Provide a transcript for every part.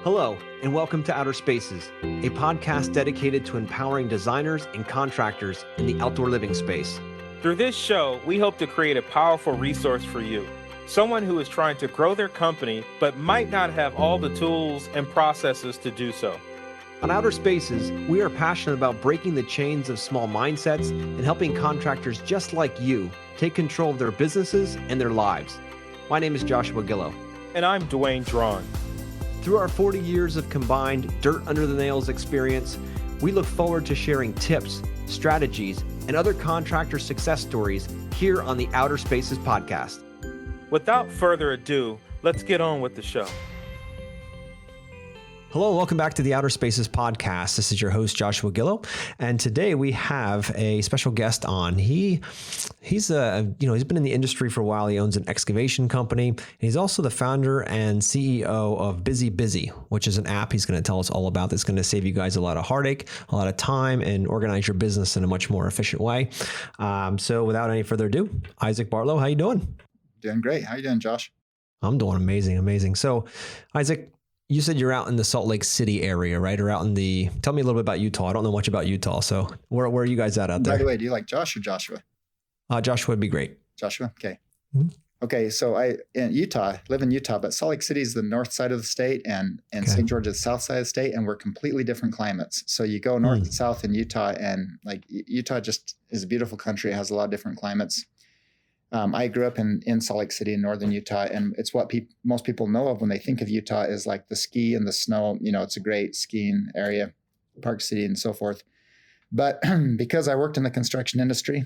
Hello, and welcome to Outer Spaces, a podcast dedicated to empowering designers and contractors in the outdoor living space. Through this show, we hope to create a powerful resource for you, someone who is trying to grow their company but might not have all the tools and processes to do so. On Outer Spaces, we are passionate about breaking the chains of small mindsets and helping contractors just like you take control of their businesses and their lives. My name is Joshua Gillow. And I'm Dwayne Drawn. Through our 40 years of combined dirt under the nails experience, we look forward to sharing tips, strategies, and other contractor success stories here on the Outer Spaces podcast. Without further ado, let's get on with the show. Hello, and welcome back to the Outer Spaces podcast. This is your host, Joshua Gillow, and today we have a special guest on. He's been in the industry for a while. He owns an excavation company. And he's also the founder and CEO of busybusy, which is an app he's going to tell us all about that's going to save you guys a lot of heartache, a lot of time, and organize your business in a much more efficient way. So without any further ado, Isaac Bartlow, how you doing? Doing great. How you doing, Josh? I'm doing amazing. So, Isaac, you said you're out in the Salt Lake City area, right? Or out in tell me a little bit about Utah. I don't know much about Utah. So where are you guys at out there? By the way, do you like Josh or Joshua? Joshua would be great. Joshua? Okay. Mm-hmm. Okay. So I live in Utah, but Salt Lake City is the north side of the state and Okay. St. George is the south side of the state. And we're completely different climates. So you go north and south in Utah, and like Utah just is a beautiful country. It has a lot of different climates. I grew up in Salt Lake City in northern Utah, and it's what most people know of when they think of Utah is like the ski and the snow. You know, it's a great skiing area, Park City and so forth. But because I worked in the construction industry,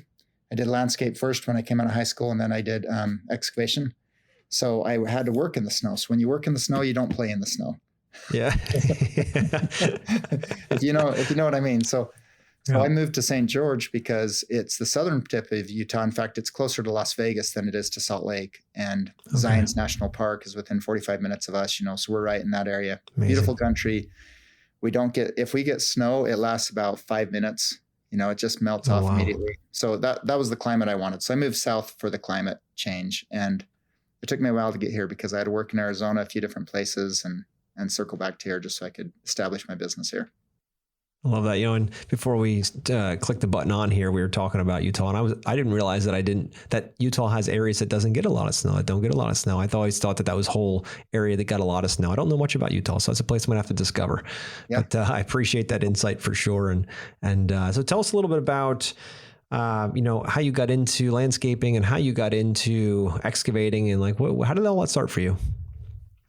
I did landscape first when I came out of high school, and then I did excavation. So I had to work in the snow. So when you work in the snow, you don't play in the snow. Yeah. if you know what I mean. So Yeah. I moved to St. George because it's the southern tip of Utah. In fact, it's closer to Las Vegas than it is to Salt Lake. And Zion's National Park is within 45 minutes of us, so we're right in that area. Amazing. Beautiful country. If we get snow, it lasts about 5 minutes. It just melts off immediately. So that was the climate I wanted. So I moved south for the climate change. And it took me a while to get here because I had to work in Arizona, a few different places, and circle back to here just so I could establish my business here. I love that. And before we click the button on here, we were talking about Utah, and I didn't realize that Utah has areas that don't get a lot of snow. I always thought that was whole area that got a lot of snow. I don't know much about Utah, so it's a place I'm gonna have to discover. Yeah. But I appreciate that insight for sure. And so tell us a little bit about how you got into landscaping and how you got into excavating, and how did all that start for you?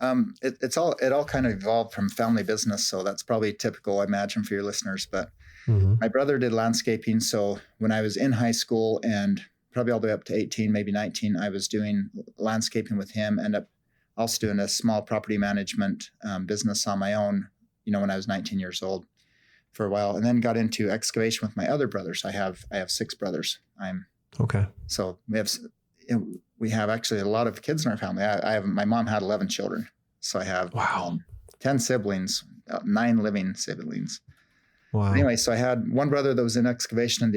It all kind of evolved from family business. So that's probably typical, I imagine, for your listeners. But my brother did landscaping. So when I was in high school and probably all the way up to 18, maybe 19, I was doing landscaping with him. Ended up also doing a small property management business on my own, when I was 19 years old for a while, and then got into excavation with my other brothers. I have 6 brothers. So we have actually a lot of kids in our family. My mom had 11 children. So I have 10 siblings, 9 living siblings. Wow. Anyway, so I had one brother that was in excavation and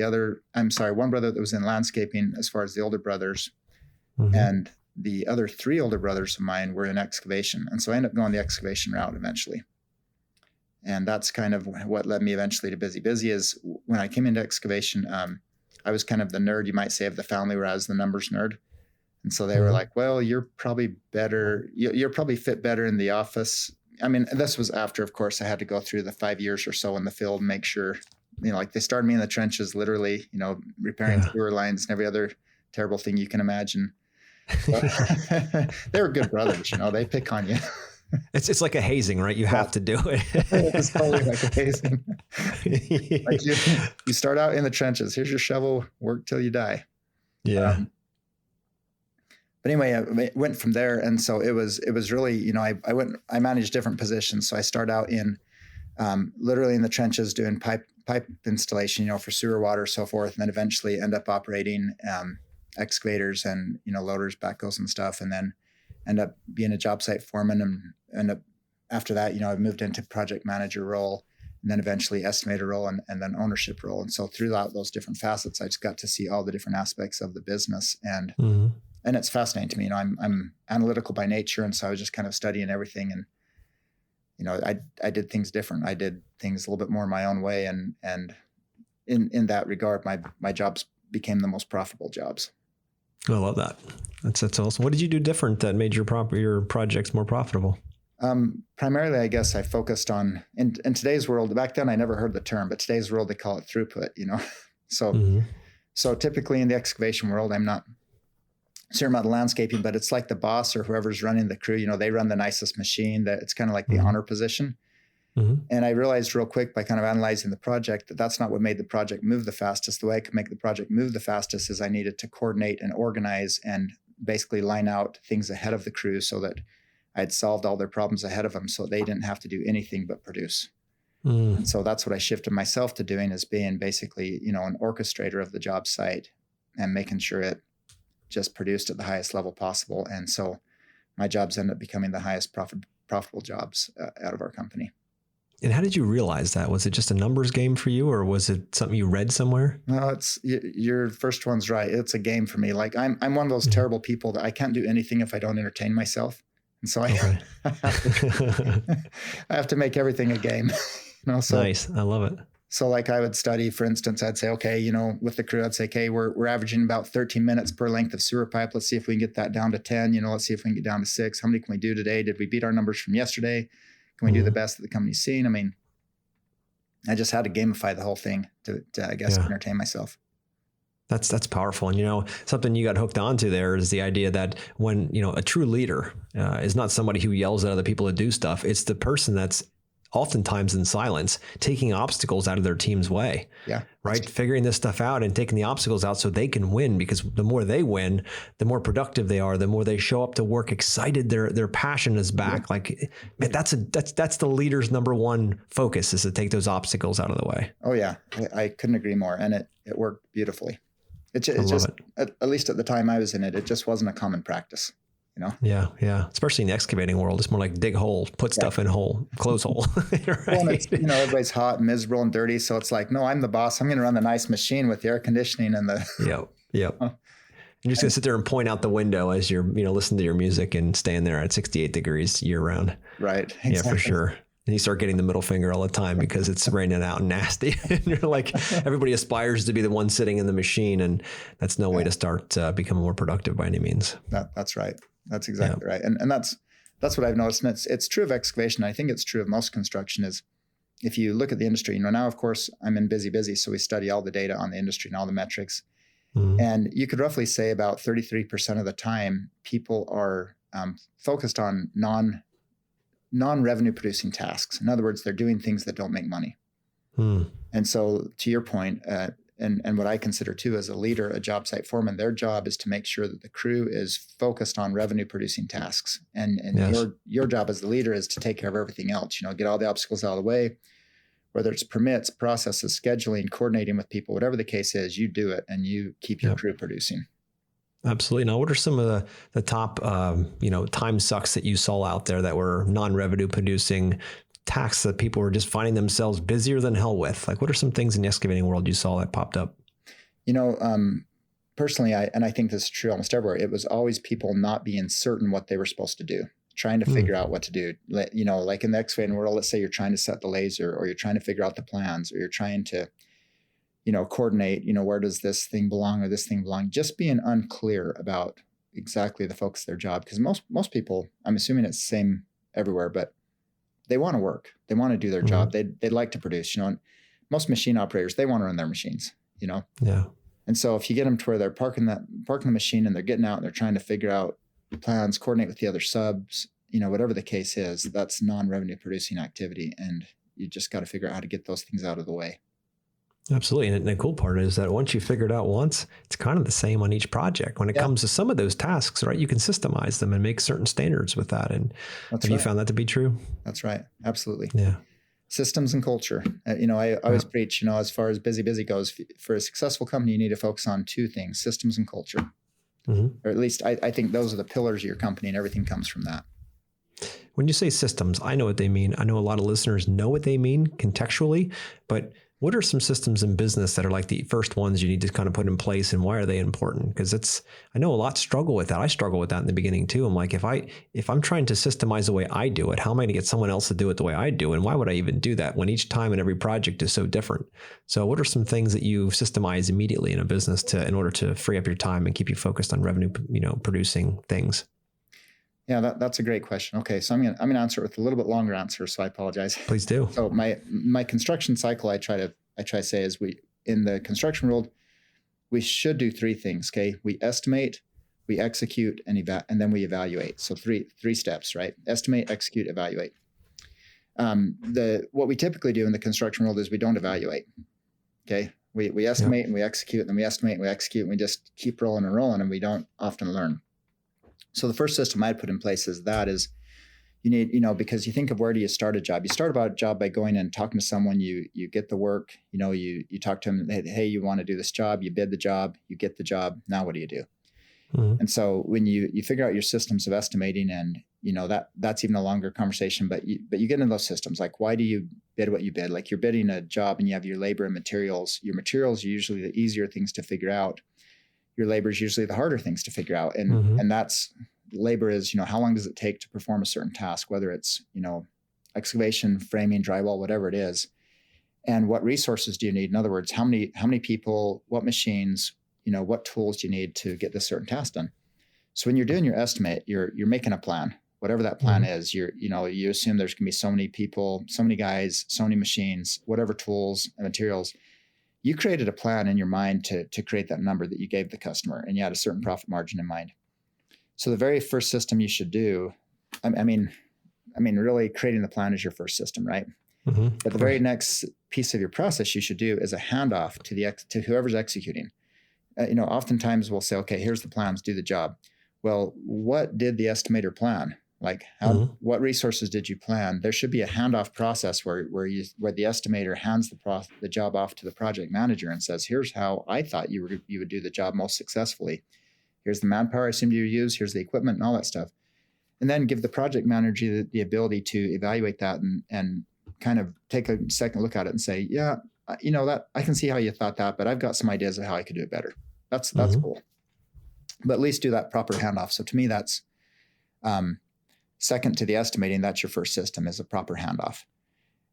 one brother that was in landscaping as far as the older brothers. Mm-hmm. And the other 3 older brothers of mine were in excavation. And so I ended up going the excavation route eventually. And that's kind of what led me eventually to busybusy. Is when I came into excavation, I was kind of the nerd, you might say, of the family, where I was the numbers nerd. And so they were like, well, you're probably better. You're probably fit better in the office. I mean, this was after, of course, I had to go through the 5 years or so in the field and make sure, they started me in the trenches, literally, repairing sewer lines and every other terrible thing you can imagine. They were good brothers, they pick on you. It's like a hazing, right? You have to do it. It's totally like a hazing. You start out in the trenches. Here's your shovel. Work till you die. Yeah. But anyway, I went from there. And so it was really, I managed different positions. So I started out in literally in the trenches doing pipe installation, for sewer water, so forth. And then eventually end up operating excavators and, loaders, backhoes and stuff. And then end up being a job site foreman and end up after that, I moved into project manager role and then eventually estimator role and then ownership role. And so throughout those different facets, I just got to see all the different aspects of the business. And and it's fascinating to me. I'm analytical by nature. And so I was just kind of studying everything. And, I did things different. I did things a little bit more my own way. And in that regard, my jobs became the most profitable jobs. I love that. That's awesome. What did you do different that made your projects more profitable? Primarily, I guess I focused on, in today's world, back then I never heard the term, but today's world, they call it throughput, So, so typically in the excavation world, I'm not certain about the landscaping, but it's like the boss or whoever's running the crew, they run the nicest machine, that it's kind of like the honor position. And I realized real quick by kind of analyzing the project that that's not what made the project move the fastest. The way I could make the project move the fastest is I needed to coordinate and organize and basically line out things ahead of the crew so that I had solved all their problems ahead of them so they didn't have to do anything but produce. And so that's what I shifted myself to doing, is being basically, an orchestrator of the job site and making sure it just produced at the highest level possible. And so my jobs ended up becoming the highest profitable jobs out of our company. And how did you realize that? Was it just a numbers game for you, or was it something you read somewhere? No, it's your first one's right. It's a game for me. Like I'm one of those terrible people that I can't do anything if I don't entertain myself. And so I have to make everything a game. So, nice. I love it. So like I would study, for instance, I'd say, okay, with the crew, I'd say, okay, we're averaging about 13 minutes per length of sewer pipe. Let's see if we can get that down to 10. Let's see if we can get down to 6. How many can we do today? Did we beat our numbers from yesterday? Can we do the best that the company's seen? I mean, I just had to gamify the whole thing to I guess, entertain myself. That's powerful. And, something you got hooked onto there is the idea that when, a true leader is not somebody who yells at other people to do stuff. It's the person that's oftentimes in silence, taking obstacles out of their team's way. Yeah. Right. Figuring this stuff out and taking the obstacles out so they can win, because the more they win, the more productive they are, the more they show up to work excited, their passion is back. Yeah. Like, man, that's the leader's number one focus, is to take those obstacles out of the way. Oh yeah. I couldn't agree more. And it worked beautifully. It just, at least at the time I was in it, it just wasn't a common practice. Yeah. Especially in the excavating world, it's more like dig hole, put stuff in hole, close hole. Right? Well, and it's, everybody's hot and miserable and dirty. So it's like, no, I'm the boss. I'm going to run the nice machine with the air conditioning and the. Yep. You're just going to sit there and point out the window as you're, listening to your music and staying there at 68 degrees year round. Right. Exactly. Yeah, for sure. And you start getting the middle finger all the time because it's raining out and nasty. And you're like, everybody aspires to be the one sitting in the machine, and that's no way to start becoming more productive by any means. That's right. That's exactly right. And that's what I've noticed. And it's true of excavation. I think it's true of most construction. Is if you look at the industry, now, of course, I'm in busy. So we study all the data on the industry and all the metrics. And you could roughly say about 33% of the time, people are focused on non-revenue producing tasks. In other words, they're doing things that don't make money. And so to your point, and what I consider too as a leader, a job site foreman, their job is to make sure that the crew is focused on revenue producing tasks. And yes. your job as the leader is to take care of everything else, get all the obstacles out of the way, whether it's permits, processes, scheduling, coordinating with people, whatever the case is, you do it and you keep your crew producing. Absolutely. Now, what are some of the top, time sucks that you saw out there that were non-revenue producing tasks that people were just finding themselves busier than hell with? Like, what are some things in the excavating world you saw that popped up? Personally, I think this is true almost everywhere. It was always people not being certain what they were supposed to do, trying to figure out what to do. Like in the excavating world, let's say you're trying to set the laser, or you're trying to figure out the plans, or you're trying to coordinate, where does this thing belong or this thing belong? Just being unclear about exactly the focus of their job. Because most people, I'm assuming it's the same everywhere, but they want to work. They want to do their job. They'd like to produce, and most machine operators, they want to run their machines, Yeah. And so if you get them to where they're parking the machine and they're getting out and they're trying to figure out plans, coordinate with the other subs, whatever the case is, that's non-revenue producing activity. And you just got to figure out how to get those things out of the way. Absolutely. And the cool part is that once you figure it out once, it's kind of the same on each project. When it comes to some of those tasks, right, you can systemize them and make certain standards with that. And have you found that to be true? That's right. Absolutely. Yeah. Systems and culture. I always preach, as far as busy goes, for a successful company, you need to focus on two things: systems and culture. Or at least I think those are the pillars of your company, and everything comes from that. When you say systems, I know what they mean. I know a lot of listeners know what they mean contextually, but What are some systems in business that are like the first ones you need to kind of put in place, and why are they important? Because I know a lot struggle with that. I struggle with that in the beginning too. I'm like, if I'm trying to systemize the way I do it, how am I going to get someone else to do it the way I do? And why would I even do that when each time and every project is so different? So what are some things that you systemize immediately in a business in order to free up your time and keep you focused on revenue, producing things? Yeah, that's a great question. Okay, so I'm gonna answer it with a little bit longer answer, so I apologize. Please do. So my construction cycle, I try to say is, in the construction world, we should do three things. Okay, we estimate, we execute, and then we evaluate. So three steps, right? Estimate, execute, evaluate. What we typically do in the construction world is we don't evaluate. Okay, we estimate and we execute, and then we estimate and we execute, and we just keep rolling and rolling, and we don't often learn. So the first system I'd put in place is you need, because you think of, where do you start a job? You start about a job by going and talking to someone, you get the work, you talk to them, hey, you want to do this job, you bid the job, you get the job. Now what do you do? Mm-hmm. And so when you figure out your systems of estimating, and that's even a longer conversation, but you get into those systems. Like, why do you bid what you bid? Like, you're bidding a job and you have your labor and materials. Your materials are usually the easier things to figure out. Your labor is usually the harder things to figure out. And mm-hmm. and that's, labor is, how long does it take to perform a certain task, whether it's, excavation, framing, drywall, whatever it is. And what resources do you need? In other words, how many people, what machines, what tools do you need to get this certain task done? So when you're doing your estimate, you're making a plan, whatever that plan mm-hmm. is. You assume there's going to be so many people, so many guys, so many machines, whatever tools and materials. You created a plan in your mind to create that number that you gave the customer, and you had a certain profit margin in mind. So the very first system you should do, I mean, really creating the plan is your first system, right? Mm-hmm. But the very next piece of your process you should do is a handoff to whoever's executing. Oftentimes we'll say, okay, here's the plans, do the job. Well, what did the estimator plan? Like, what resources did you plan? There should be a handoff process where the estimator hands the job off to the project manager and says, here's how I thought you would do the job most successfully. Here's the manpower I assumed you use. Here's the equipment and all that stuff. And then give the project manager the ability to evaluate that and kind of take a second look at it and say, yeah, that I can see how you thought that, but I've got some ideas of how I could do it better. That's cool. But at least do that proper handoff. So to me, that's second to the estimating. That's your first system, is a proper handoff.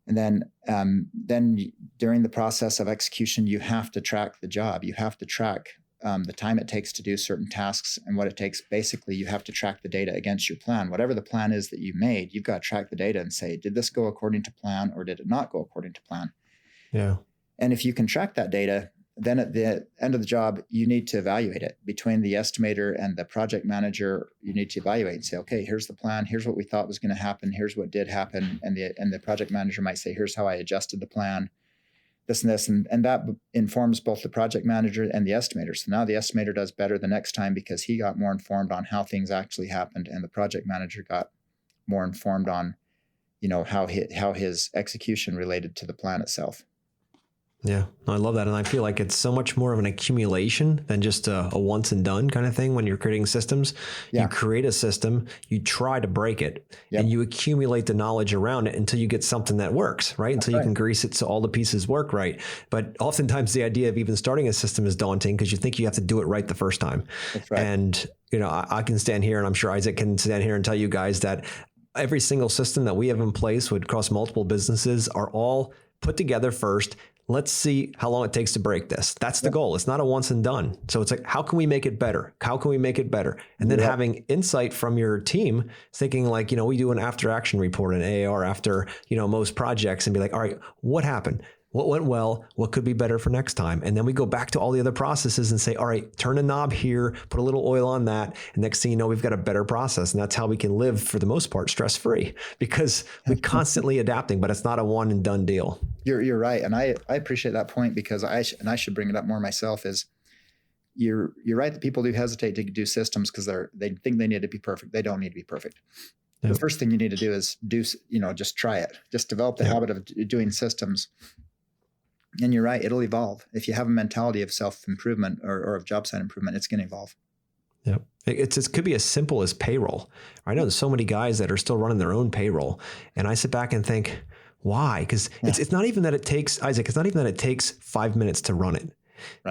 And then during the process of execution, you have to track the job. You have to track the time it takes to do certain tasks and what it takes. Basically, you have to track the data against your plan. Whatever the plan is that you made, you've got to track the data and say, did this go according to plan or did it not go according to plan? Yeah. And if you can track that data, then at the end of the job, you need to evaluate it. Between the estimator and the project manager, you need to evaluate and say, okay, here's the plan. Here's what we thought was going to happen. Here's what did happen. And the project manager might say, here's how I adjusted the plan, this and this. And that informs both the project manager and the estimator. So now the estimator does better the next time because he got more informed on how things actually happened. And the project manager got more informed on, how his execution related to the plan itself. Yeah, I love that. And I feel like it's so much more of an accumulation than just a once and done kind of thing. When you're creating systems, you create a system, you try to break it, and you accumulate the knowledge around it until you get something that works, right? Until you can grease it so all the pieces work right. But oftentimes the idea of even starting a system is daunting because you think you have to do it right the first time. That's right. And, I can stand here, and I'm sure Isaac can stand here and tell you guys that every single system that we have in place across multiple businesses are all put together first. Let's see how long it takes to break this. That's the goal. It's not a once and done. So it's like, how can we make it better? How can we make it better? And then having insight from your team, thinking like, we do an after action report, an AAR after, most projects, and be like, all right, what happened? What went well? What could be better for next time? And then we go back to all the other processes and say, all right, turn a knob here, put a little oil on that. And next thing you know, we've got a better process. And that's how we can live, for the most part, stress-free, because we're constantly adapting, but it's not a one and done deal. You're right. And I appreciate that point, because I should bring it up more myself, is you're right that people do hesitate to do systems because they think they need to be perfect. They don't need to be perfect. Yep. The first thing you need to do is just try it. Just develop the habit of doing systems. And you're right, it'll evolve. If you have a mentality of self-improvement or of job site improvement, it's going to evolve. Yeah. It could be as simple as payroll. I know there's so many guys that are still running their own payroll. And I sit back and think, Why? Because it's not even that it takes, Isaac, it's not even that it takes 5 minutes to run it,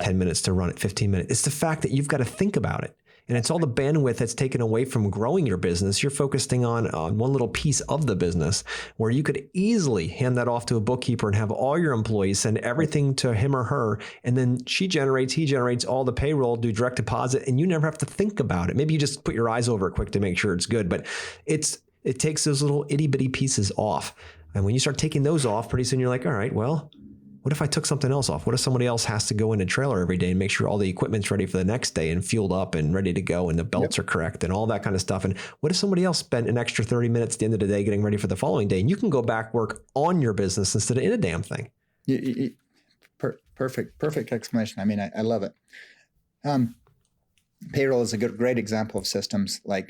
10 minutes to run it, 15 minutes. It's the fact that you've got to think about it. And it's all the bandwidth that's taken away from growing your business. You're focusing on one little piece of the business where you could easily hand that off to a bookkeeper and have all your employees send everything to him or her. And then he generates all the payroll, do direct deposit, and you never have to think about it. Maybe you just put your eyes over it quick to make sure it's good. But it takes those little itty bitty pieces off. And when you start taking those off, pretty soon you're like, all right, well, what if I took something else off? What if somebody else has to go in a trailer every day and make sure all the equipment's ready for the next day and fueled up and ready to go and the belts are correct and all that kind of stuff? And what if somebody else spent an extra 30 minutes at the end of the day getting ready for the following day? And you can go back work on your business instead of in a damn thing. Perfect explanation. I mean, I love it. Payroll is a great example of systems. Like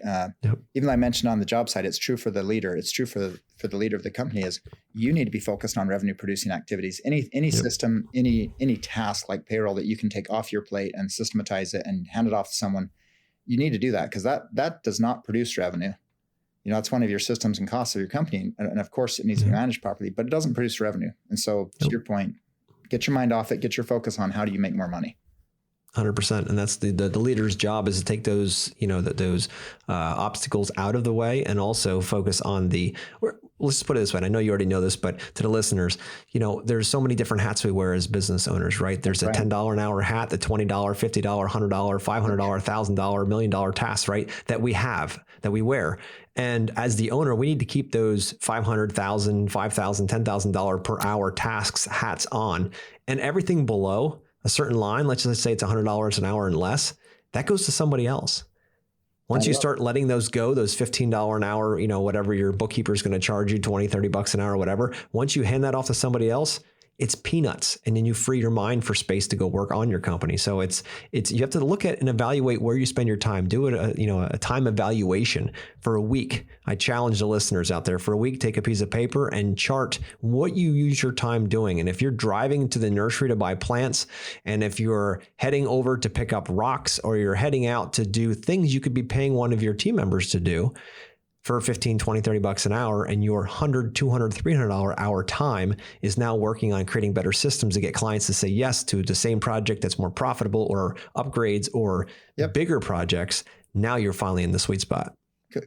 even though I mentioned on the job site, it's true for the leader. It's true for the leader of the company is you need to be focused on revenue producing activities. Any system, any task like payroll that you can take off your plate and systematize it and hand it off to someone, you need to do that because that does not produce revenue. You know, that's one of your systems and costs of your company. And of course it needs to be managed properly, but it doesn't produce revenue. And so to your point, get your mind off it, get your focus on how do you make more money. 100%. And that's the leader's job is to take those, those obstacles out of the way and also focus on let's just put it this way. And I know you already know this, but to the listeners, there's so many different hats we wear as business owners, right? There's a $10 an hour hat, the $20, $50, $100, $500, $1,000, $1 million tasks, right? That we wear. And as the owner, we need to keep those $500,000, $5,000, $10,000 per hour tasks, hats on, and everything below a certain line, let's just say it's $100 an hour and less, that goes to somebody else. Once you start letting those go, those $15 an hour, whatever your bookkeeper is going to charge you, 20, 30 bucks an hour, whatever. Once you hand that off to somebody else, it's peanuts. And then you free your mind for space to go work on your company. So it's you have to look at and evaluate where you spend your time. Do it, a time evaluation for a week. I challenge the listeners out there for a week, take a piece of paper and chart what you use your time doing. And if you're driving to the nursery to buy plants, and if you're heading over to pick up rocks, or you're heading out to do things you could be paying one of your team members to do, for 15, 20, 30 bucks an hour, and your $100, $200, $300 hour time is now working on creating better systems to get clients to say yes to the same project that's more profitable or upgrades or bigger projects. Now you're finally in the sweet spot.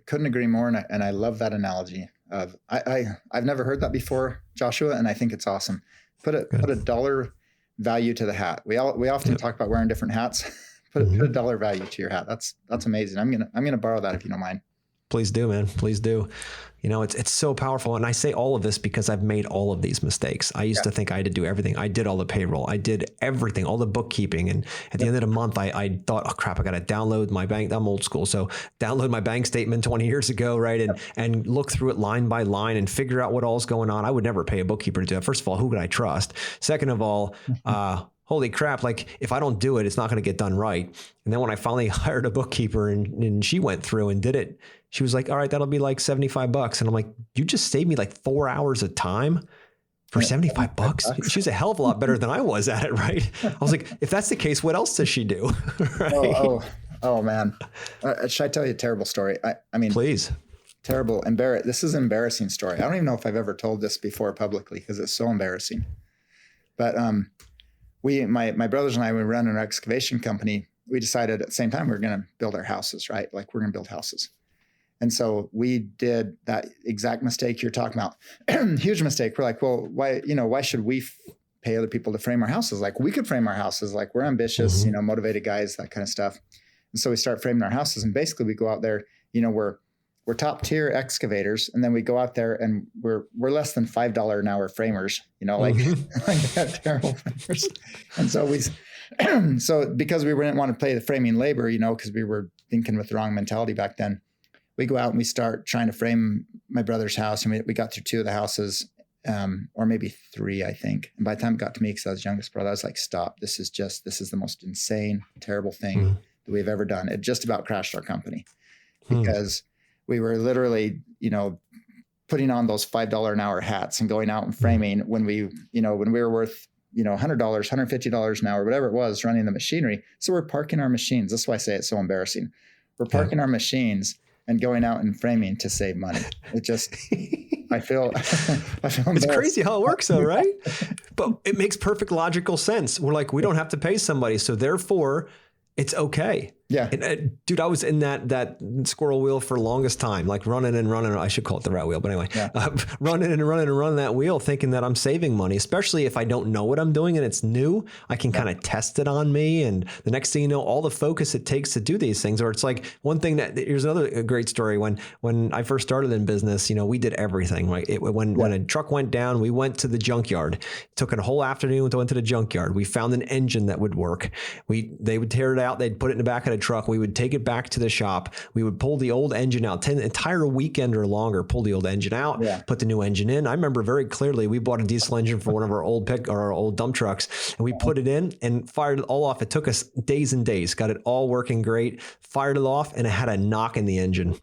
Couldn't agree more. And I love that analogy of, I've never heard that before, Joshua, and I think it's awesome. Put a dollar value to the hat. We often talk about wearing different hats. Put a dollar value to your hat. That's amazing. I'm gonna borrow that if you don't mind. Please do, man. Please do. It's so powerful. And I say all of this because I've made all of these mistakes. I used to think I had to do everything. I did all the payroll. I did everything, all the bookkeeping. And at the end of the month, I thought, oh crap, I got to download my bank. I'm old school. So download my bank statement 20 years ago, right? And look through it line by line and figure out what all's going on. I would never pay a bookkeeper to do that. First of all, who could I trust? Second of all, holy crap, like if I don't do it, it's not going to get done right. And then when I finally hired a bookkeeper and she went through and did it, she was like, all right, that'll be like $75. And I'm like, you just saved me like 4 hours of time for $75. She's a hell of a lot better than I was at it, right? I was like, if that's the case, what else does she do? Right? Oh man. Should I tell you a terrible story? I mean, please. Terrible. This is an embarrassing story. I don't even know if I've ever told this before publicly because it's so embarrassing. But my brothers and I, we run an excavation company. We decided at the same time we were going to build our houses, right? Like we're going to build houses. And so we did that exact mistake you're talking about. Huge mistake. We're like, well, why should we pay other people to frame our houses? Like we could frame our houses. Like we're ambitious, motivated guys, that kind of stuff. And so we start framing our houses, and basically we go out there, we're top tier excavators, and then we go out there and we're less than $5 an hour framers, like that terrible framers. And so because we didn't want to pay the framing labor, because we were thinking with the wrong mentality back then, we go out and we start trying to frame my brother's house, and we got through 2 of the houses, or maybe 3, I think. And by the time it got to me, because I was youngest brother, I was like, stop, this is the most insane, terrible thing that we've ever done. It just about crashed our company because we were literally, putting on those $5 an hour hats and going out and framing when we were worth, $100, $150 an hour, whatever it was, running the machinery. So we're parking our machines. That's why I say it's so embarrassing. We're parking our machines and going out and framing to save money. It just, I feel It's embarrassed. crazy how it works though, right? But it makes perfect logical sense. We're like, we don't have to pay somebody, so therefore it's okay. Yeah. And, dude, I was in that squirrel wheel for the longest time, like running and running. I should call it the rat wheel, but anyway, running and running that wheel, thinking that I'm saving money, especially if I don't know what I'm doing and it's new. I can kind of test it on me. And the next thing you know, all the focus it takes to do these things, or it's like one thing here's another great story. When I first started in business, we did everything. Right? When a truck went down, we went to the junkyard. It took a whole afternoon to went to the junkyard. We found an engine that would work. They would tear it out. They'd put it in the back of the truck. We would take it back to the shop. We would pull the old engine out, entire weekend or longer, pull the old engine out, put the new engine in. I remember very clearly, we bought a diesel engine for one of our old dump trucks, and we put it in and fired it all off. It took us days and days, got it all working great, fired it off, and it had a knock in the engine.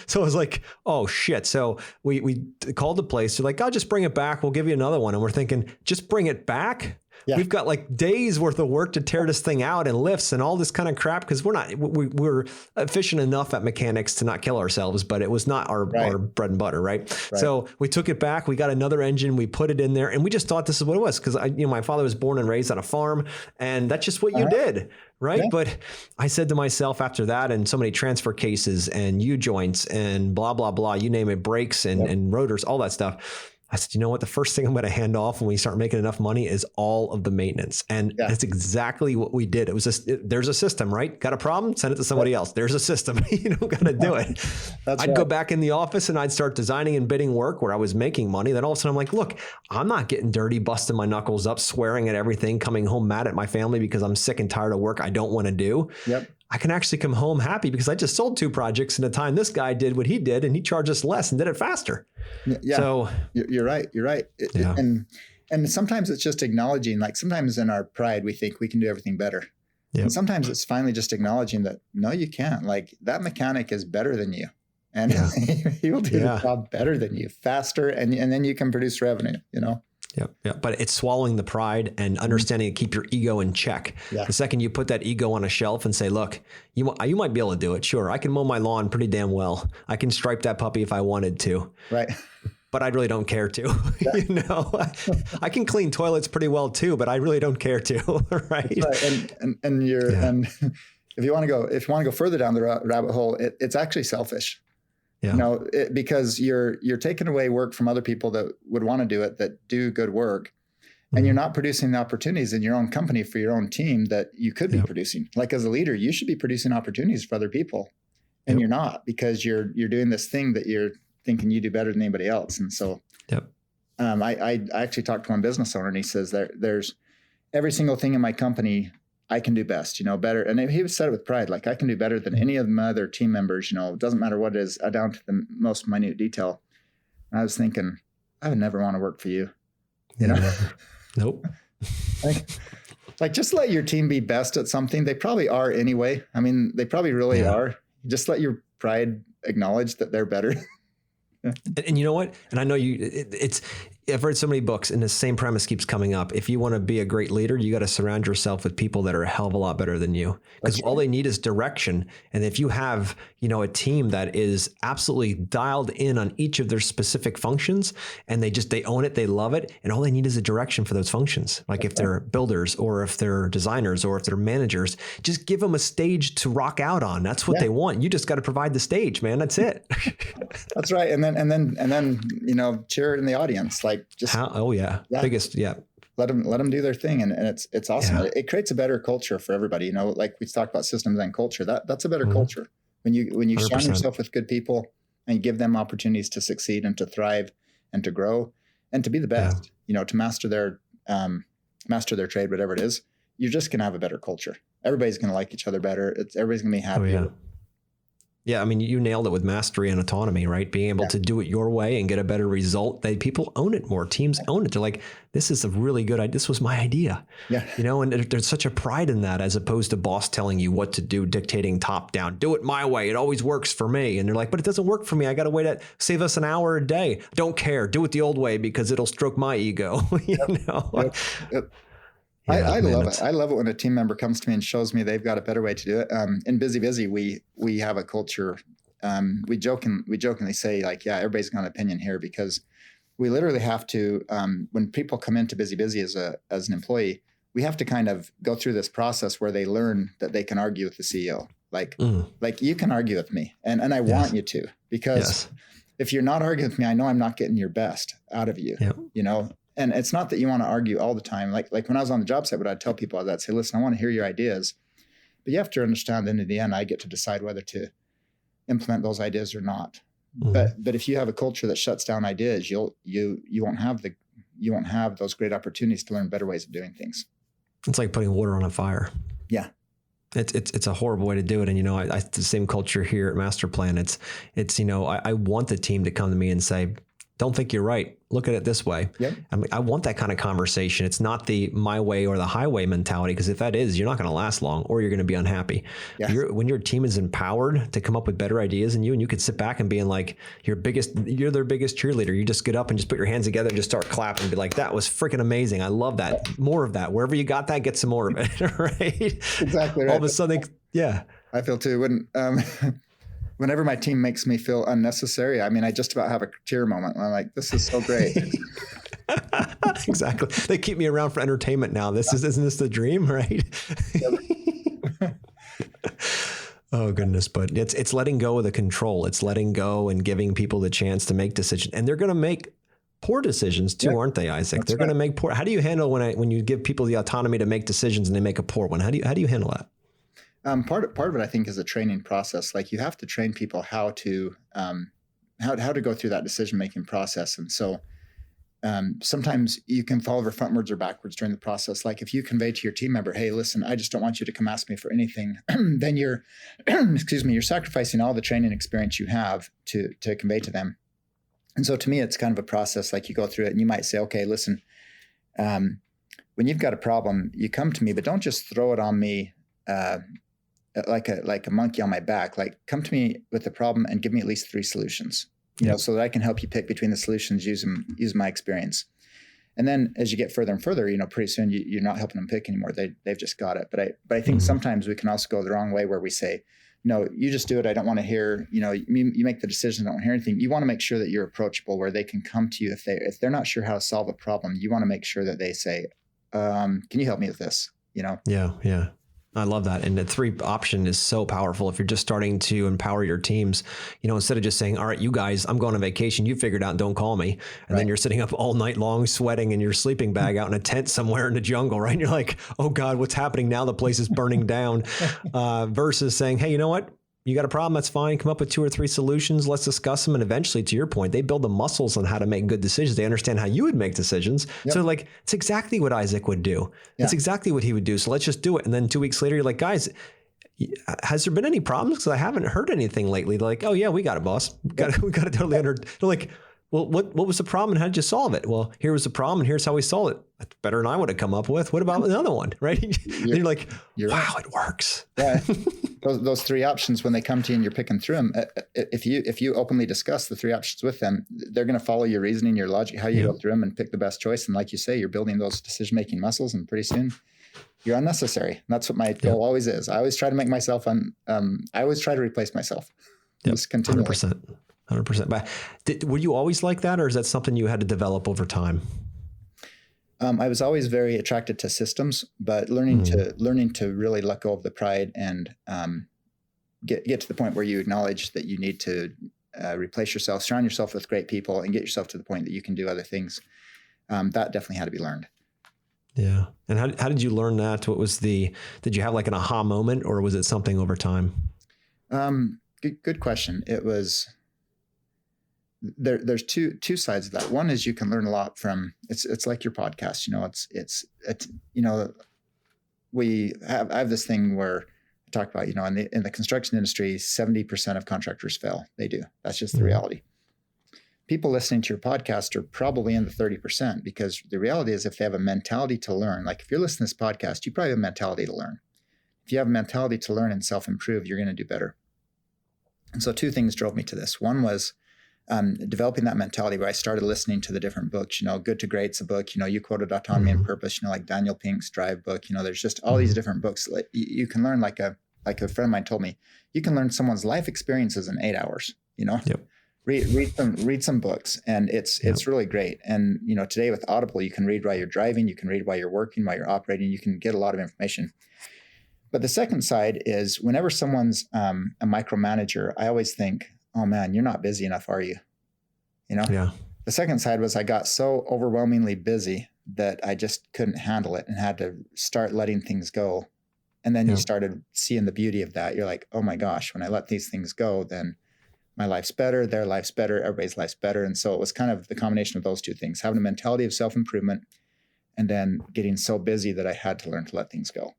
So I was like, oh shit. So we called the place. They're like, oh, just bring it back. We'll give you another one. And we're thinking, just bring it back? Yeah. We've got like days worth of work to tear this thing out and lifts and all this kind of crap, because we're efficient enough at mechanics to not kill ourselves, but it was not our bread and butter, right? So we took it back. We got another engine. We put it in there, and we just thought this is what it was, because my father was born and raised on a farm, and that's just what you did, right? Yeah. But I said to myself after that, and so many transfer cases and U-joints and blah blah blah, you name it, brakes and rotors, all that stuff. I said, you know what? The first thing I'm going to hand off when we start making enough money is all of the maintenance. And that's exactly what we did. It was there's a system, right? Got a problem? Send it to somebody else. There's a system. You don't got to do it. I'd go back in the office and I'd start designing and bidding work where I was making money. Then all of a sudden I'm like, look, I'm not getting dirty, busting my knuckles up, swearing at everything, coming home mad at my family because I'm sick and tired of work I don't want to do. Yep. I can actually come home happy because I just sold 2 projects in the time this guy did what he did, and he charged us less and did it faster. Yeah. So you're right. You're right. And sometimes it's just acknowledging, like sometimes in our pride, we think we can do everything better. Yep. And sometimes it's finally just acknowledging that, no, you can't. Like that mechanic is better than you. And he will do the job better than you, faster. And then you can produce revenue, Yeah. But it's swallowing the pride and understanding to keep your ego in check. Yeah. The second you put that ego on a shelf and say, look, you might be able to do it. Sure. I can mow my lawn pretty damn well. I can stripe that puppy if I wanted to. Right. But I really don't care to. Yeah. I can clean toilets pretty well too, but I really don't care to. Right. And if you want to go further down the rabbit hole, it's actually selfish. Yeah. Because you're taking away work from other people that would want to do it, that do good work, and you're not producing the opportunities in your own company for your own team that you could be producing. Like as a leader, you should be producing opportunities for other people, and you're not, because you're doing this thing that you're thinking you do better than anybody else. And so, I actually talked to one business owner, and he says there's every single thing in my company I can do best, better. And he said it with pride, like I can do better than any of my other team members, it doesn't matter what it is, down to the most minute detail. And I was thinking, I would never want to work for you, Nope. like just let your team be best at something. They probably are anyway. I mean, they probably really are. Just let your pride acknowledge that they're better. And you know what? And I know I've read so many books, and the same premise keeps coming up. If you want to be a great leader, you got to surround yourself with people that are a hell of a lot better than you, because all they need is direction. And if you have, a team that is absolutely dialed in on each of their specific functions, and they own it, they love it, and all they need is a direction for those functions. Like if they're builders, or if they're designers, or if they're managers, just give them a stage to rock out on. That's what they want. You just got to provide the stage, man. That's it. That's right. And then cheer in the audience. Like just biggest let them do their thing, and it's awesome. Yeah. It creates a better culture for everybody. Like we talked about systems and culture. That's a better culture when you 100%. Surround yourself with good people and you give them opportunities to succeed and to thrive and to grow and to be the best. To master their trade, whatever it is. You're just gonna have a better culture. Everybody's gonna like each other better. Everybody's gonna be happy. Oh, yeah. Yeah, I mean, you nailed it with mastery and autonomy, right? Being able to do it your way and get a better result. People own it more. Teams own it. They're like, this is a really good idea. This was my idea. Yeah. And there's such a pride in that, as opposed to boss telling you what to do, dictating top down. Do it my way. It always works for me. And they're like, but it doesn't work for me. I got to wait. Save us an hour a day. Don't care. Do it the old way because it'll stroke my ego. Yep. Yeah, I love it. I love it when a team member comes to me and shows me they've got a better way to do it. In busybusy, we have a culture we jokingly say like, yeah, everybody's got an opinion here, because we literally have to, when people come into busy as an employee, we have to kind of go through this process where they learn that they can argue with the CEO. Like you can argue with me, and I want you to, because if you're not arguing with me, I know I'm not getting your best out of you, you know? And it's not that you want to argue all the time. Like when I was on the job site, what I'd tell people is I'd say, listen, I want to hear your ideas, but you have to understand that in the end, I get to decide whether to implement those ideas or not. But if you have a culture that shuts down ideas, you won't have those great opportunities to learn better ways of doing things. It's like putting water on a fire. Yeah. It's a horrible way to do it. And, you know, it's the same culture here at Master Plan. It's, you know, I want the team to come to me and say, don't think you're right. Look at it this way. Yep. I mean, I want that kind of conversation. It's not the my way or the highway mentality, because if that is, you're not going to last long, or you're going to be unhappy. Yeah. When your team is empowered to come up with better ideas than you, and you could sit back and be in like you're their biggest cheerleader. You just get up and just put your hands together and just start clapping and be like, that was freaking amazing. I love that. More of that. Wherever you got that, get some more of it. Right? Exactly right. All of a sudden, I feel too. Whenever my team makes me feel unnecessary, I mean, I just about have a tear moment. I'm like, this is so great. Exactly. They keep me around for entertainment now. Isn't this the dream, right? Oh goodness. But it's letting go of the control. It's letting go and giving people the chance to make decisions. And they're going to make poor decisions too, aren't they, Isaac? That's They're going to make poor. How do you handle when you give people the autonomy to make decisions and they make a poor one? How do you handle that? Part of it, I think, is a training process. Like you have to train people how to go through that decision-making process. And so sometimes you can fall over frontwards or backwards during the process. Like if you convey to your team member, hey, listen, I just don't want you to come ask me for anything, then you're, you're sacrificing all the training experience you have to convey to them. And so to me, it's kind of a process. Like you go through it and you might say, okay, listen, when you've got a problem, you come to me, but don't just throw it on me like a monkey on my back. Like come to me with the problem and give me at least 3 solutions, you know, so that I can help you pick between the solutions, use my experience. And then as you get further and further, you know, pretty soon you're not helping them pick anymore. They've just got it. But I think sometimes we can also go the wrong way where we say, no, you just do it. I don't want to hear, you know, you make the decision. I don't hear anything. You want to make sure that you're approachable, where they can come to you if they're not sure how to solve a problem. You want to make sure that they say, can you help me with this? You know? Yeah. I love that. And the 3 option is so powerful. If you're just starting to empower your teams, you know, instead of just saying, all right, you guys, I'm going on vacation, you figure it out, don't call me. And then you're sitting up all night long, sweating in your sleeping bag out in a tent somewhere in the jungle, right? And you're like, oh God, what's happening now? The place is burning down. Versus saying, hey, you know what? You got a problem, that's fine. Come up with 2 or 3 solutions. Let's discuss them. And eventually, to your point, they build the muscles on how to make good decisions. They understand how you would make decisions. Yep. So like, it's exactly what Isaac would do. Yeah. It's exactly what he would do. So let's just do it. And then 2 weeks later, you're like, guys, has there been any problems? Because I haven't heard anything lately. They're like, oh yeah, we got it, boss. We got it totally under. They're like, well, what was the problem and how did you solve it? Well, here was the problem and here's how we solved it. That's better than I would have come up with. What about another one, right? You're like, wow, it works. Yeah. Those 3 options, when they come to you and you're picking through them, if you openly discuss the 3 options with them, they're going to follow your reasoning, your logic, how you go through them and pick the best choice. And like you say, you're building those decision-making muscles, and pretty soon you're unnecessary. And that's what my goal always is. I always try to make myself I always try to replace myself. Just continually. 100%. But were you always like that, or is that something you had to develop over time? I was always very attracted to systems, but learning to really let go of the pride and get to the point where you acknowledge that you need to replace yourself, surround yourself with great people, and get yourself to the point that you can do other things. That definitely had to be learned. Yeah. And how did you learn that? Did you have like an aha moment, or was it something over time? Good question. It was. There's two sides of that. One is you can learn a lot from it's like your podcast, you know, it's you know, I have this thing where I talk about, you know, in the construction industry, 70% of contractors fail. They do. That's just the reality. People listening to your podcast are probably in the 30%, because the reality is if they have a mentality to learn, like if you're listening to this podcast, you probably have a mentality to learn. If you have a mentality to learn and self-improve, you're going to do better. And so 2 things drove me to this. One was developing that mentality, where I started listening to the different books, you know, Good to Great's a book, you know, you quoted Autonomy and Purpose, you know, like Daniel Pink's Drive book, you know, there's just all these different books. Like you can learn like a like a friend of mine told me, you can learn someone's life experiences in 8 hours, Yep. read some books, and it's really great. And, today with Audible, you can read while you're driving, you can read while you're working, while you're operating, you can get a lot of information. But the second side is whenever someone's a micromanager, I always think, oh man, you're not busy enough, are you? Yeah. The second side was I got so overwhelmingly busy that I just couldn't handle it and had to start letting things go. And then you started seeing the beauty of that. You're like, oh my gosh, when I let these things go, then my life's better, their life's better, everybody's life's better. And so it was kind of the combination of those two things, having a mentality of self-improvement and then getting so busy that I had to learn to let things go.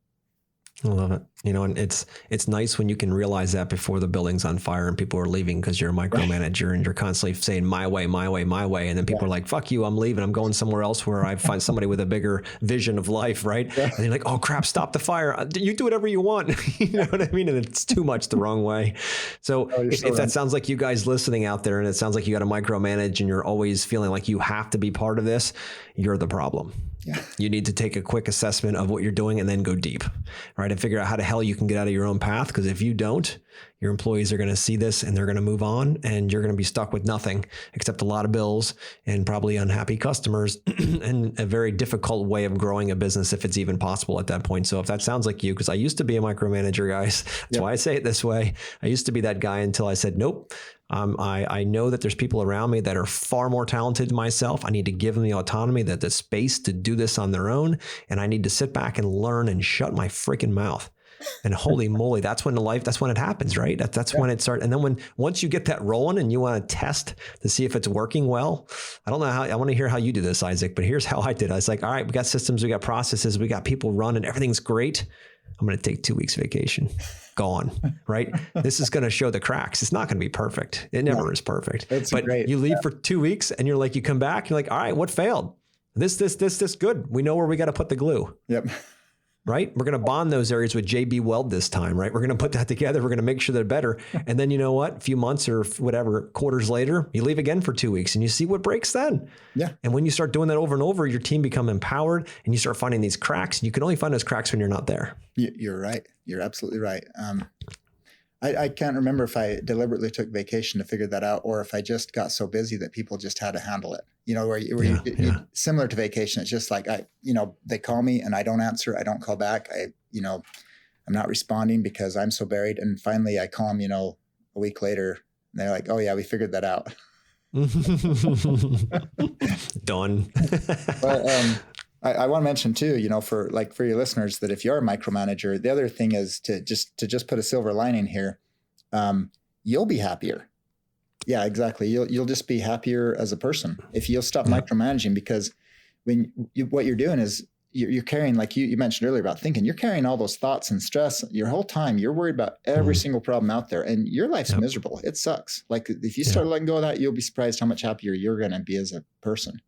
I love it. And it's nice when you can realize that before the building's on fire and people are leaving because you're a micromanager and you're constantly saying my way, my way, my way. And then people are like, fuck you, I'm leaving. I'm going somewhere else where I find somebody with a bigger vision of life, right? Yeah. And you're like, oh crap, stop the fire. You do whatever you want. You know what I mean? And it's too much the wrong way. So if that sounds like you guys listening out there and it sounds like you got to micromanage and you're always feeling like you have to be part of this, you're the problem. Yeah. You need to take a quick assessment of what you're doing and then go deep, right? And figure out how the hell you can get out of your own path. Because if you don't, your employees are going to see this and they're going to move on and you're going to be stuck with nothing except a lot of bills and probably unhappy customers and a very difficult way of growing a business if it's even possible at that point. So if that sounds like you, because I used to be a micromanager, guys, that's why I say it this way. I used to be that guy until I said, nope. I know that there's people around me that are far more talented than myself. I need to give them the autonomy, the space to do this on their own. And I need to sit back and learn and shut my freaking mouth. And holy moly, that's when it happens, right? That's when it starts. And then once you get that rolling and you want to test to see if it's working well, I don't know I want to hear how you do this, Isaac, but here's how I did. I was like, all right, we got systems, we got processes, we got people running, everything's great. I'm going to take 2 weeks vacation. Gone, right? This is going to show the cracks. It's not going to be perfect. It never is perfect. But you leave for 2 weeks and you're like, you come back, you're like, all right, what failed? This good. We know where we got to put the glue. Yep. Right? We're going to bond those areas with JB Weld this time, right? We're going to put that together. We're going to make sure they're better. And then you know what? A few months or whatever, quarters later, you leave again for 2 weeks and you see what breaks then. Yeah. And when you start doing that over and over, your team become empowered and you start finding these cracks. And you can only find those cracks when you're not there. You're right. You're absolutely right. I can't remember if I deliberately took vacation to figure that out or if I just got so busy that people just had to handle it. You similar to vacation. It's just like, they call me and I don't answer. I don't call back. I'm not responding because I'm so buried. And finally I call them, a week later and they're like, oh yeah, we figured that out. Done. But, I want to mention too, for your listeners that if you're a micromanager, the other thing is to just put a silver lining here. You'll be happier. Yeah, exactly. You'll just be happier as a person if you'll stop micromanaging, because what you're doing is you're carrying, like you mentioned earlier about thinking, you're carrying all those thoughts and stress your whole time. You're worried about every single problem out there and your life's miserable. It sucks. Like if you start letting go of that, you'll be surprised how much happier you're going to be as a person.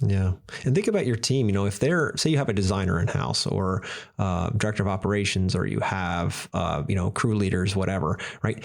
Yeah. And think about your team. If say you have a designer in-house or director of operations, or you have, crew leaders, whatever, right?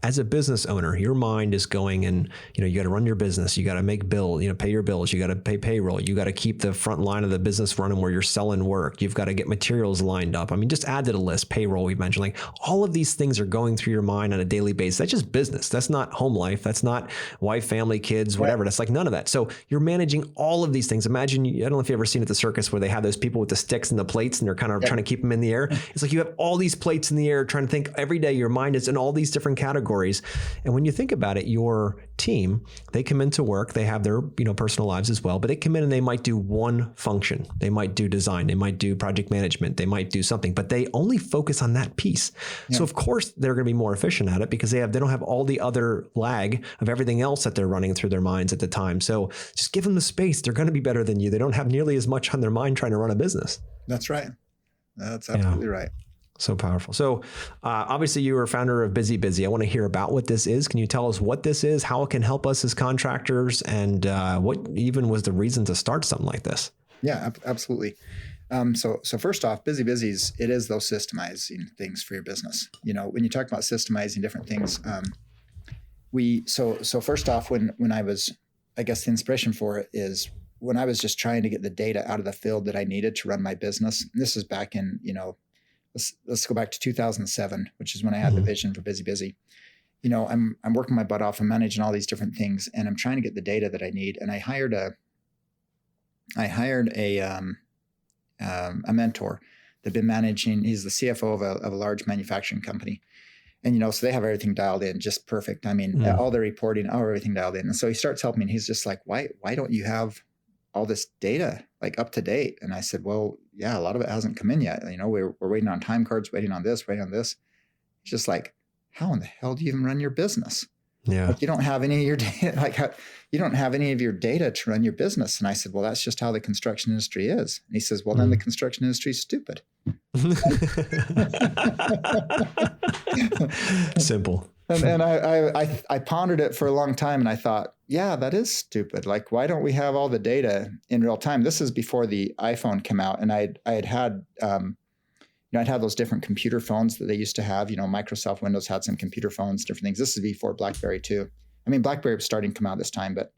As a business owner, your mind is going and, you got to run your business. You got to make pay your bills. You got to pay payroll. You got to keep the front line of the business running where you're selling work. You've got to get materials lined up. I mean, just add to the list, payroll we mentioned, like all of these things are going through your mind on a daily basis. That's just business. That's not home life. That's not wife, family, kids, whatever. That's like none of that. So you're managing all of these things. Imagine, I don't know if you've ever seen at the circus where they have those people with the sticks and the plates and they're kind of trying to keep them in the air. It's like you have all these plates in the air trying to think every day. Your mind is in all these different categories. And when you think about it, your team, they come into work, they have their, personal lives as well, but they come in and they might do one function. They might do design, they might do project management, they might do something, but they only focus on that piece. Yeah. So of course they're going to be more efficient at it because they don't have all the other lag of everything else that they're running through their minds at the time. So just give them the space. They're going to be better than you. They don't have nearly as much on their mind trying to run a business. That's right. That's absolutely right. So powerful. So obviously you are founder of busybusy. I want to hear about what this is. Can you tell us what this is, how it can help us as contractors, and what even was the reason to start something like this? Yeah, absolutely. So first off, busybusy it is those systemizing things for your business. When you talk about systemizing different things, so first off, when I was, I guess the inspiration for it is when I was just trying to get the data out of the field that I needed to run my business. This is back in, let's go back to 2007, which is when I had the vision for Busy Busy. You know, I'm working my butt off. I'm managing all these different things, and I'm trying to get the data that I need. And I hired a mentor that'd been managing. He's the CFO of a large manufacturing company. And, you know, so they have everything dialed in just perfect. I mean, all their reporting, everything dialed in. And so he starts helping me, and he's just like, why don't you have all this data like up to date? And I said, well, yeah, a lot of it hasn't come in yet. You know, we're waiting on time cards, waiting on this. He's just like, how in the hell do you even run your business? Yeah. Like, you don't have any of your data, you don't have any of your data to run your business. And I said, well, that's just how the construction industry is. And he says, well, then the construction industry is stupid. Simple. And I pondered it for a long time, and I thought, yeah, that is stupid. Like, why don't we have all the data in real time? This is before the iPhone came out, and I'd had those different computer phones that they used to have. You know, Microsoft Windows had some computer phones, different things. This is before BlackBerry too. I mean, BlackBerry was starting to come out this time, but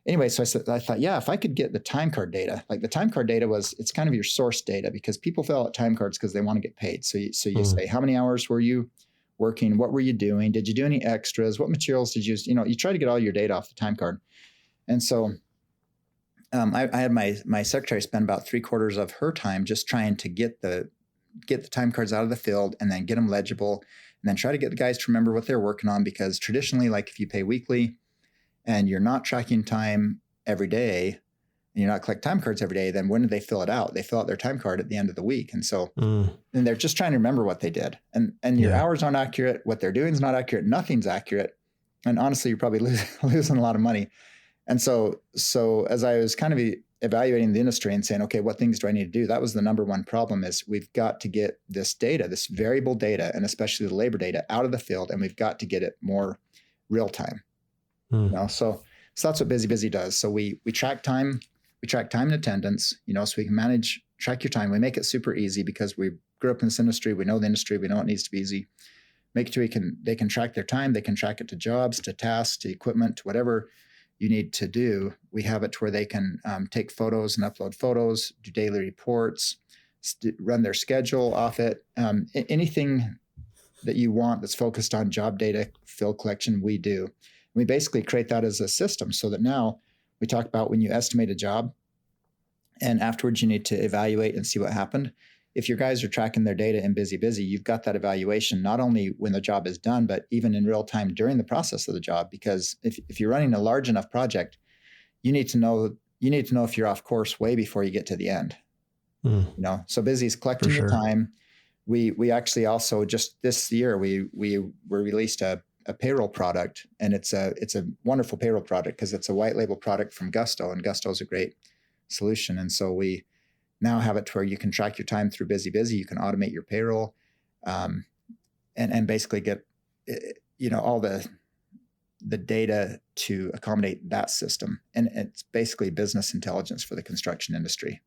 anyway, so I thought, yeah, if I could get the time card data, like the time card data it's kind of your source data, because people fill out time cards because they want to get paid. So you say, how many hours were you working? What were you doing? Did you do any extras? What materials did you use? You know, you try to get all your data off the time card. And so I had my secretary spend about 3/4 of her time just trying to get the time cards out of the field and then get them legible, and then try to get the guys to remember what they're working on. Because traditionally, like if you pay weekly and you're not tracking time every day, and you're not collecting time cards every day, then when do they fill it out? They fill out their time card at the end of the week. And so, and they're just trying to remember what they did. And your hours aren't accurate. What they're doing is not accurate. Nothing's accurate. And honestly, you're probably losing a lot of money. And so as I was kind of evaluating the industry and saying, okay, what things do I need to do? That was the number one problem, is we've got to get this data, this variable data, and especially the labor data, out of the field, and we've got to get it more real time. You know, so that's what Busy Busy does. So we track time. We track time and attendance, you know, so we can track your time. We make it super easy because we grew up in this industry. We know the industry. We know it needs to be easy. Make it so they can track their time. They can track it to jobs, to tasks, to equipment, to whatever you need to do. We have it to where they can take photos and upload photos, do daily reports, run their schedule off it. Anything that you want that's focused on job data, field collection, we do. We basically create that as a system so that now we talk about when you estimate a job and afterwards you need to evaluate and see what happened. If your guys are tracking their data in Busy Busy, you've got that evaluation not only when the job is done, but even in real time during the process of the job. Because if you're running a large enough project, you need to know if you're off course way before you get to the end. You know, so Busy is collecting your time. We actually also just this year we released a payroll product, and it's a wonderful payroll product because it's a white label product from Gusto, and Gusto is a great solution. And so we now have it to where you can track your time through Busy Busy. You can automate your payroll, and basically get, you know, all the data to accommodate that system. And it's basically business intelligence for the construction industry.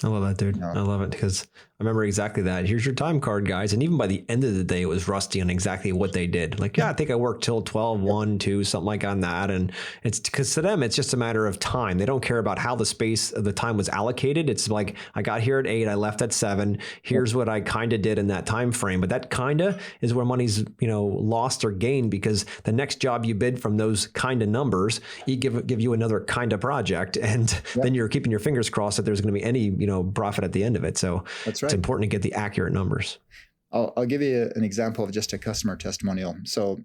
I love that, dude. I love it because I remember exactly that. Here's your time card, guys. And even by the end of the day, it was rusty on exactly what they did. Like, I think I worked till 12, 1, 2, something like on that. And it's because to them, it's just a matter of time. They don't care about how the space of the time was allocated. It's like, I got here at 8, I left at 7. Here's what I kind of did in that time frame. But that kind of is where money's, you know, lost or gained, because the next job you bid from those kind of numbers, you give you another kind of project. And then you're keeping your fingers crossed that there's going to be any, you know, profit at the end of it. So that's right. It's important to get the accurate numbers. I'll give you an example of just a customer testimonial. So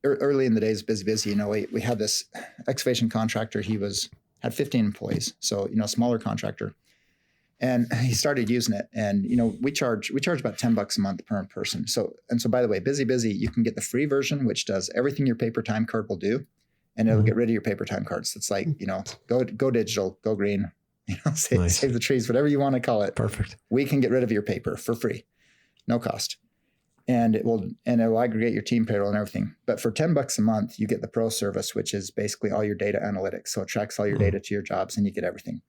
early in the days of Busy Busy, you know, we had this excavation contractor. He had 15 employees. So, you know, smaller contractor. And he started using it. And, you know, we charge about $10 a month per person. So by the way, Busy Busy, you can get the free version, which does everything your paper time card will do. And it'll get rid of your paper time cards. It's like, you know, go digital, go green. You know, save the trees, whatever you want to call it. Perfect. We can get rid of your paper for free, no cost. And it will aggregate your team payroll and everything. But for $10 a month, you get the pro service, which is basically all your data analytics. So it tracks all your data to your jobs and you get everything.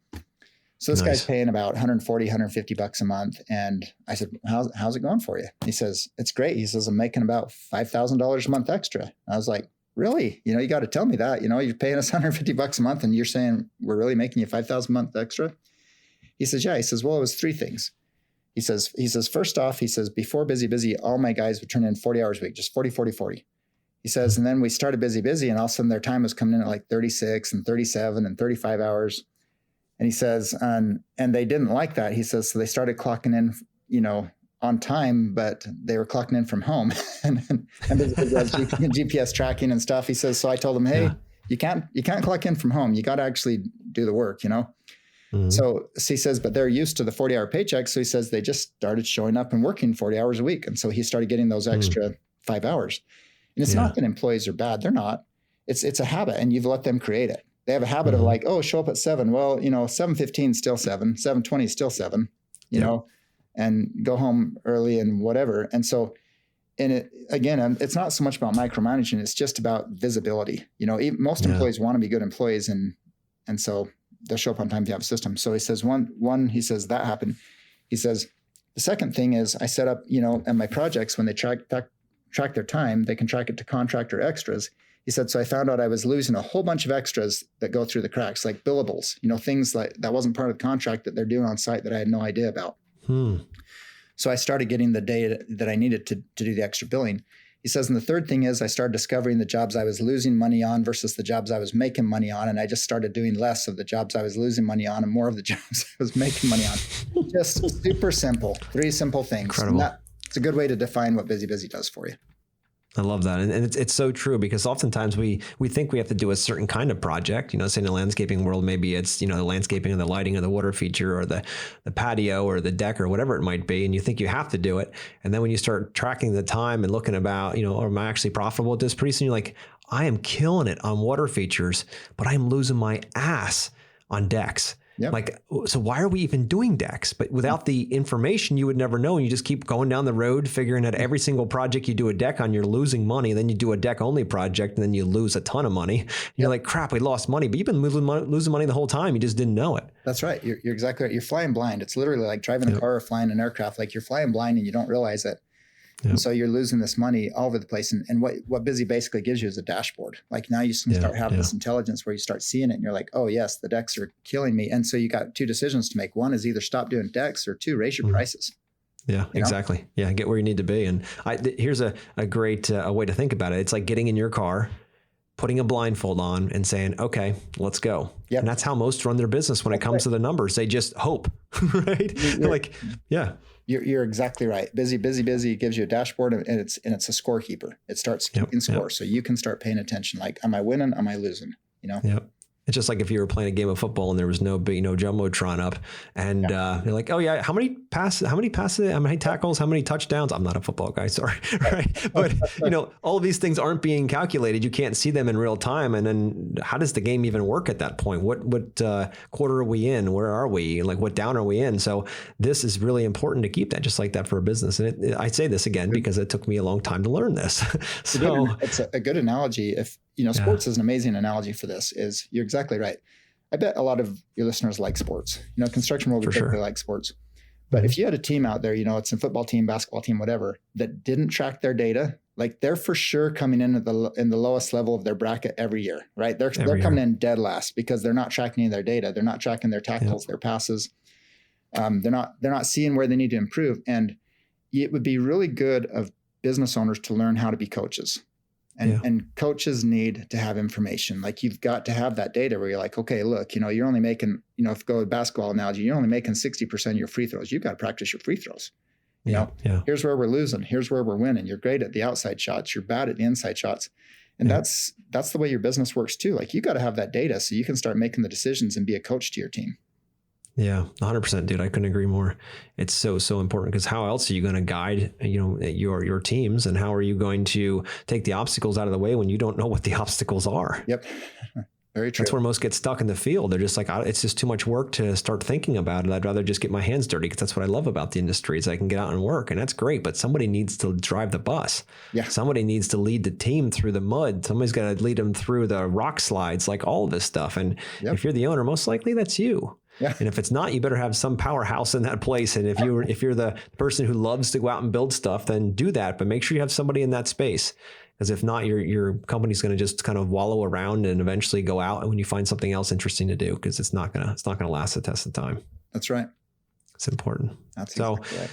So this guy's paying about $140, $150 a month. And I said, how's it going for you? He says, it's great. He says, I'm making about $5,000 a month extra. I was like, really? You know, you got to tell me that. You know, you're paying us $150 a month and you're saying we're really making you $5,000 a month extra? He says, yeah. He says, well, it was 3 things. He says, first off, he says, before busy, all my guys would turn in 40 hours a week, just 40, 40, 40. He says, and then we started busy, and all of a sudden their time was coming in at like 36 and 37 and 35 hours. And he says, and they didn't like that. He says, so they started clocking in, on time, but they were clocking in from home and GPS tracking and stuff. He says, so I told them, hey, you can't clock in from home. You got to actually do the work, Mm-hmm. So he says, but they're used to the 40-hour paycheck. So he says they just started showing up and working 40 hours a week. And so he started getting those extra 5 hours. And it's not that employees are bad. They're not. It's a habit, and you've let them create it. They have a habit of like, oh, show up at 7. Well, 7:15 is still 7. 7:20 is still 7, and go home early and whatever. And so, it's not so much about micromanaging. It's just about visibility. Most employees want to be good employees, and so they'll show up on time if you have a system. So he says, he says that happened. He says, the second thing is I set up, and my projects, when they track their time, they can track it to contractor extras. He said, so I found out I was losing a whole bunch of extras that go through the cracks, like billables, things like that wasn't part of the contract that they're doing on site that I had no idea about. So I started getting the data that I needed to do the extra billing. He says, and the third thing is I started discovering the jobs I was losing money on versus the jobs I was making money on. And I just started doing less of the jobs I was losing money on and more of the jobs I was making money on. Just super simple, 3 simple things. Incredible. And it's a good way to define what busy does for you. I love that. And it's so true, because oftentimes we think we have to do a certain kind of project, say in the landscaping world, maybe it's, the landscaping or the lighting or the water feature or the patio or the deck or whatever it might be. And you think you have to do it. And then when you start tracking the time and looking about, am I actually profitable at this? Pretty soon you're like, I am killing it on water features, but I'm losing my ass on decks. Yep. Like, so why are we even doing decks? But without the information, you would never know. And you just keep going down the road, figuring that every single project you do a deck on, you're losing money. Then you do a deck only project, and then you lose a ton of money. And you're like, crap, we lost money. But you've been losing money the whole time. You just didn't know it. That's right. You're exactly right. You're flying blind. It's literally like driving a car or flying an aircraft. Like, you're flying blind and you don't realize it. And so you're losing this money all over the place. And what Busy basically gives you is a dashboard. Like, now you start having this intelligence where you start seeing it and you're like, oh yes, the decks are killing me. And so you got 2 decisions to make. One is either stop doing decks, or 2, raise your prices. Yeah, exactly. Yeah, get where you need to be. And here's a great way to think about it. It's like getting in your car, putting a blindfold on and saying, okay, let's go. Yep. And that's how most run their business when it comes to the numbers. They just hope, right? You're exactly right. Busy gives you a dashboard, and it's a scorekeeper. It starts keeping score. So you can start paying attention. Like, am I winning? Am I losing? Yep. It's just like if you were playing a game of football and there was no jumbotron up, and you're like, oh yeah, how many passes, how many tackles, how many touchdowns? I'm not a football guy, sorry, right? But all of these things aren't being calculated. You can't see them in real time, and then how does the game even work at that point? What quarter are we in? Where are we? Like, what down are we in? So this is really important to keep that just like that for a business. And I say this again because it took me a long time to learn this. So it's a good analogy. If sports is an amazing analogy for this. Is you're exactly right. I bet a lot of your listeners like sports. Construction world particularly like sports. But if you had a team out there, it's a football team, basketball team, whatever, that didn't track their data, like, they're for sure coming in in the lowest level of their bracket every year, right? They're coming in dead last because they're not tracking any of their data. They're not tracking their tackles, their passes. They're not seeing where they need to improve. And it would be really good of business owners to learn how to be coaches. And coaches need to have information. Like, you've got to have that data where you're like, okay, look, you're only making, if you go with basketball analogy, you're only making 60% of your free throws. You've got to practice your free throws. Here's where we're losing. Here's where we're winning. You're great at the outside shots. You're bad at the inside shots. And that's the way your business works too. Like, you got to have that data so you can start making the decisions and be a coach to your team. Yeah, 100%, dude. I couldn't agree more. It's so important, because how else are you going to guide, your teams, and how are you going to take the obstacles out of the way when you don't know what the obstacles are? Yep. Very true. That's where most get stuck in the field. They're just like, it's just too much work to start thinking about it. I'd rather just get my hands dirty, because that's what I love about the industry, is I can get out and work, and that's great. But somebody needs to drive the bus. Yeah. Somebody needs to lead the team through the mud. Somebody's got to lead them through the rock slides, like all of this stuff. And if you're the owner, most likely that's you. Yeah. And if it's not, you better have some powerhouse in that place. And if you're the person who loves to go out and build stuff, then do that. But make sure you have somebody in that space, because if not, your company's going to just kind of wallow around and eventually go out when you find something else interesting to do, because it's not gonna last the test of time. That's right. It's important. That's so. Exactly right.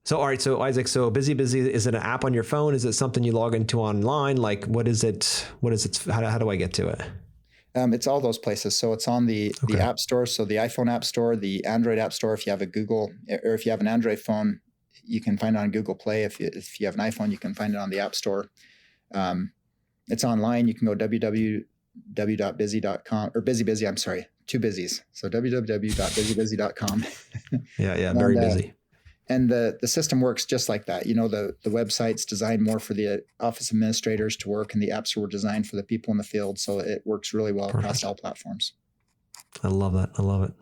So, all right. So Isaac, so busybusy, is it an app on your phone? Is it something you log into online? Like, what is it? How do I get to it? It's all those places. So it's on the App Store. So the iPhone App Store, the Android App Store. If you have a Google, or if you have an Android phone, you can find it on Google Play. If you have an iPhone, you can find it on the App Store. It's online. You can go www.busy.com or busybusy. I'm sorry, two busies. So www.busybusy.com. Yeah, very busy. And the system works just like that. The website's designed more for the office administrators to work, and the apps were designed for the people in the field. So it works really well across all platforms. I love that. I love it.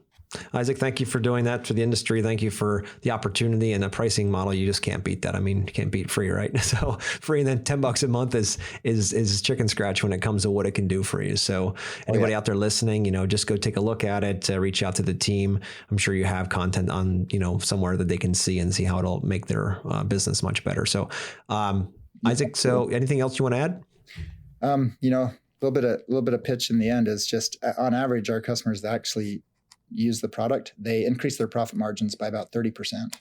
Isaac, thank you for doing that for the industry. Thank you for the opportunity and the pricing model. You just can't beat that. I mean, you can't beat free, right? So free, and then $10 a month is chicken scratch when it comes to what it can do for you. So anybody out there listening, just go take a look at it, reach out to the team. I'm sure you have content on, somewhere that they can see and see how it'll make their business much better. So Isaac, so anything else you want to add? A little bit of pitch in the end is just on average, our customers that actually use the product, they increase their profit margins by about 30%.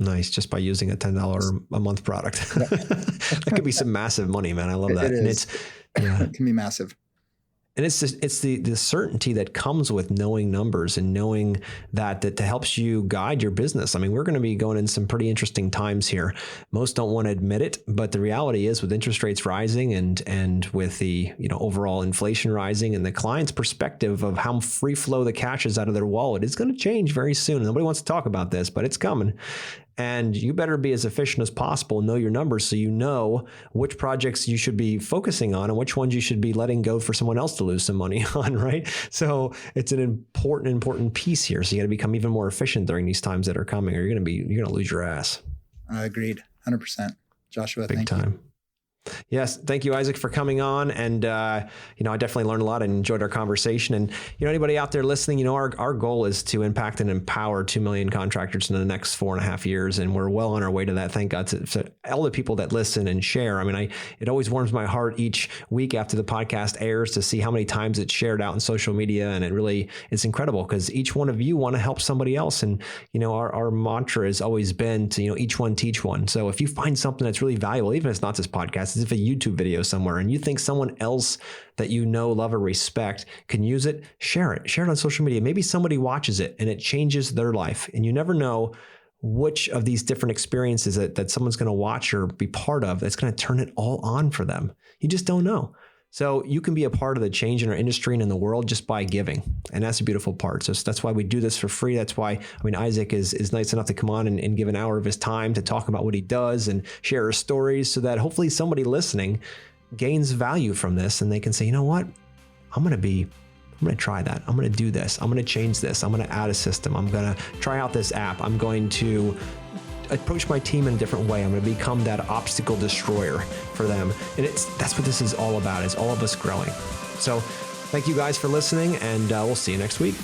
Nice. Just by using a $10 a month product. That could be some massive money, man. I love that. It is. It can be massive. And it's the certainty that comes with knowing numbers and knowing that helps you guide your business. I mean, we're going to be going in some pretty interesting times here. Most don't want to admit it, but the reality is with interest rates rising and with the overall inflation rising and the client's perspective of how free flow the cash is out of their wallet is going to change very soon. Nobody wants to talk about this, but it's coming. And you better be as efficient as possible, know your numbers so you know which projects you should be focusing on and which ones you should be letting go for someone else to lose some money on, right? So it's an important piece here. So you got to become even more efficient during these times that are coming, or you're going to lose your ass. Agreed. 100%. Joshua, Big time. You. Yes. Thank you, Isaac, for coming on. And, I definitely learned a lot and enjoyed our conversation. And, anybody out there listening, our goal is to impact and empower 2 million contractors in the next 4.5 years. And we're well on our way to that. Thank God to all the people that listen and share. I mean, it always warms my heart each week after the podcast airs to see how many times it's shared out in social media. And it's incredible because each one of you want to help somebody else. And, our mantra has always been to, each one teach one. So if you find something that's really valuable, even if it's not this podcast, if a YouTube video somewhere and you think someone else that love, or respect can use it, share it on social media. Maybe somebody watches it and it changes their life. And you never know which of these different experiences that someone's going to watch or be part of that's going to turn it all on for them. You just don't know. So you can be a part of the change in our industry and in the world just by giving. And that's a beautiful part. So that's why we do this for free. That's why, Isaac is nice enough to come on and give an hour of his time to talk about what he does and share his stories so that hopefully somebody listening gains value from this and they can say, you know what, I'm going to try that. I'm going to do this. I'm going to change this. I'm going to add a system. I'm going to try out this app. I'm going to approach my team in a different way. I'm going to become that obstacle destroyer for them. And that's what this is all about. It's all of us growing. So thank you guys for listening, and we'll see you next week.